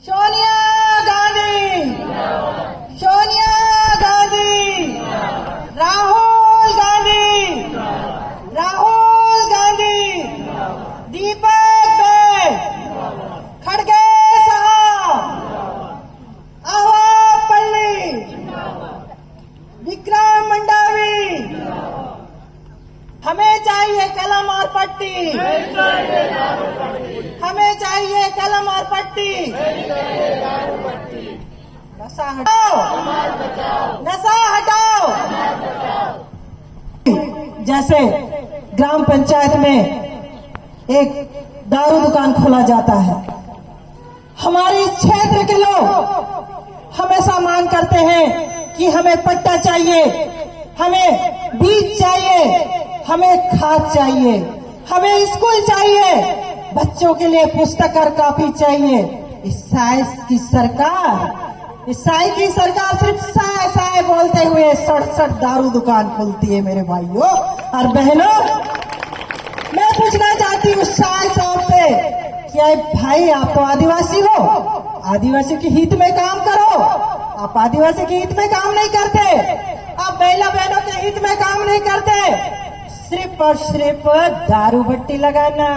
सोनिया गांधी, सोनिया गांधी, राहुल गांधी, राहुल गांधी, दीपक भाई, खड़गे साहब, आवा पल्ली, विक्रम मंडावी, हमें चाहिए कलम और पट्टी, हमें चाहिए कलम और पट्टी, नशा हटाओ, नशा हटाओ। जैसे ग्राम पंचायत में एक दारू दुकान खोला जाता है, हमारे इस क्षेत्र के लोग हमेशा मांग करते हैं कि हमें पट्टा चाहिए, हमें बीज चाहिए, हमें खाद चाहिए, हमें स्कूल चाहिए, बच्चों के लिए पुस्तक और कॉपी चाहिए। ईसाई की सरकार सिर्फ साय साय बोलते हुए 67 दारू दुकान खोलती है। मेरे भाइयों और बहनों, मैं पूछना चाहती हूँ साय साहब से, क्या भाई आप तो आदिवासी हो, आदिवासी के हित में काम करो। आप आदिवासी के हित में काम नहीं करते, आप महिला बहनों के हित में काम नहीं करते, सिर्फ और सिर्फ दारू भट्टी लगाना।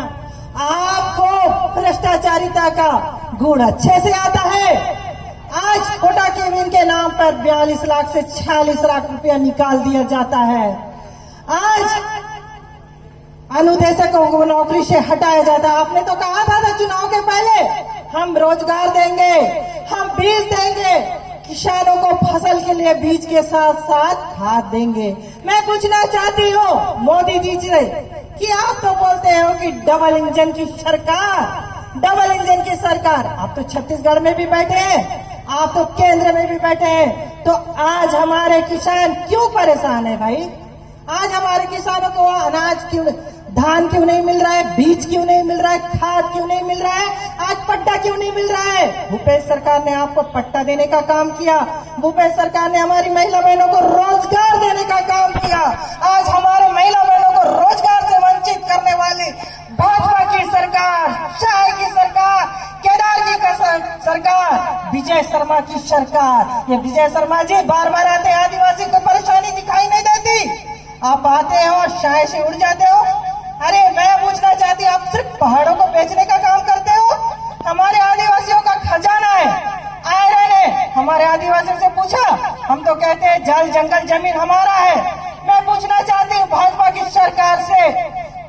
आपको भ्रष्टाचारिता का गुण अच्छे से आता है। आज कोटा केबिन के नाम पर 42 लाख से 46 लाख रुपया निकाल दिया जाता है। आज अनुदेशकों को नौकरी से हटाया जाता है। आपने तो कहा था चुनाव के पहले, हम रोजगार देंगे, हम बीज देंगे, किसानों को फसल के लिए बीज के साथ साथ खाद देंगे। मैं पूछना चाहती हूँ मोदी जी से कि आप तो बोलते हो कि डबल इंजन की सरकार, डबल इंजन की सरकार, आप तो छत्तीसगढ़ में भी बैठे हैं, आप तो केंद्र में भी बैठे हैं, तो आज हमारे किसान क्यों परेशान है भाई? आज हमारे किसानों को अनाज क्यों, धान क्यों नहीं मिल रहा है, बीज क्यों नहीं मिल रहा है, खाद क्यों नहीं मिल रहा है, आज पट्टा क्यों नहीं मिल रहा है? भूपेश सरकार ने आपको पट्टा देने का काम किया, भूपेश सरकार ने हमारी महिला बहनों को रोजगार देने का काम किया। आज हमारे महिला बहनों को रोजगार से वंचित करने वाली भाजपा की सरकार, शाह की सरकार, केदार की सरकार, विजय शर्मा की सरकार। ये विजय शर्मा जी बार बार आते हैं, आदिवासी को परेशानी दिखाई नहीं देती, आप आते हो शाह से उड़ जाते हो। अरे मैं पूछना चाहती हूँ, आप सिर्फ पहाड़ों को बेचने का काम करते हो? हमारे आदिवासियों का खजाना है, आयरन है। हमारे आदिवासियों से पूछा, हम तो कहते हैं जल जंगल जमीन हमारा है। मैं पूछना चाहती हूँ भाजपा की सरकार से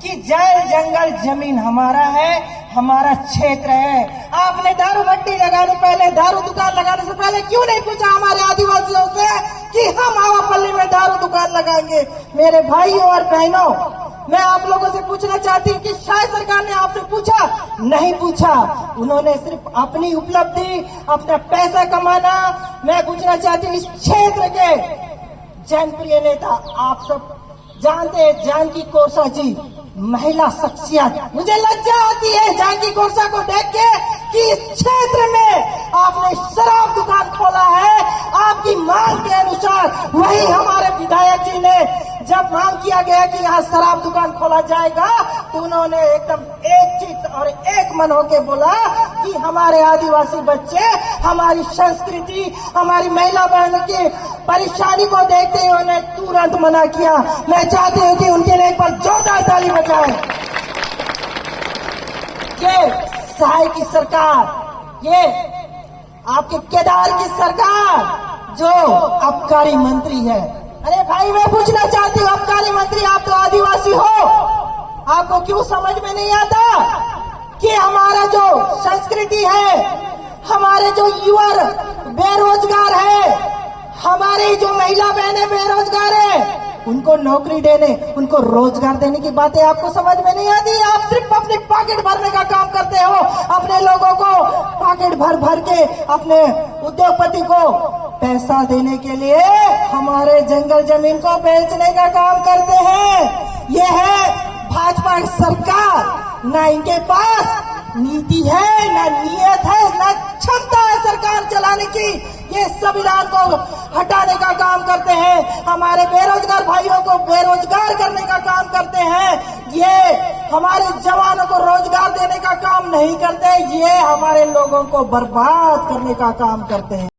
कि जल जंगल जमीन हमारा है, हमारा क्षेत्र है। आपने दारू भट्टी लगाने पहले, दारू दुकान लगाने से पहले क्यों नहीं पूछा हमारे आदिवासियों से कि हम आवापल्ली में दारू दुकान लगाएंगे? मेरे भाइयों और बहनों, मैं आप लोगों से पूछना चाहती हूँ कि शायद सरकार ने आपसे पूछा? नहीं पूछा, उन्होंने सिर्फ अपनी उपलब्धि, अपना पैसा कमाना। मैं पूछना चाहती हूँ, इस क्षेत्र के जनप्रिय नेता आप सब जानते हैं, जानकी कोरसा जी, महिला शख्सियत, मुझे लज्जा आती है जानकी कोरसा को देख के कि इस क्षेत्र में आपने शराब दुकान खोला है। आपकी मांग के अनुसार वही हमारे विधायक जी ने जब मांग किया गया कि यहाँ शराब दुकान खोला जाएगा, तो उन्होंने एकदम एक चित्त और एक मन होके बोला कि हमारे आदिवासी बच्चे, हमारी संस्कृति, हमारी महिला बहनों की परेशानी को देखते हुए उन्हें तुरंत मना किया। मैं चाहती हूँ कि उनके लिए एक बार जोरदार ताली बजाएं। ये सहाय की सरकार, ये आपके केदार की सरकार जो आबकारी मंत्री है। अरे भाई मैं पूछना चाहती हूँ, आबकारी मंत्री आप तो आदिवासी हो, आपको क्यों समझ में नहीं आता कि हमारा जो संस्कृति है, हमारे जो युवा बेरोजगार है, हमारी जो महिला बहनें बेरोजगार है, उनको नौकरी देने, उनको रोजगार देने की बातें आपको समझ में नहीं आती। आप सिर्फ अपनी पॉकेट भरने का काम करते हो, अपने लोगों को पॉकेट भर भर के अपने उद्योगपति को पैसा देने के लिए हमारे जंगल जमीन को बेचने का काम करते हैं। ये है भाजपा सरकार, ना इनके पास नीति है, ना नियत है, ना क्षमता है सरकार चलाने की। ये संविधान को हटाने का काम करते हैं, हमारे बेरोजगार भाइयों को बेरोजगार करने का काम करते हैं, ये हमारे जवानों को रोजगार देने का काम नहीं करते, ये हमारे लोगों को बर्बाद करने का काम करते हैं।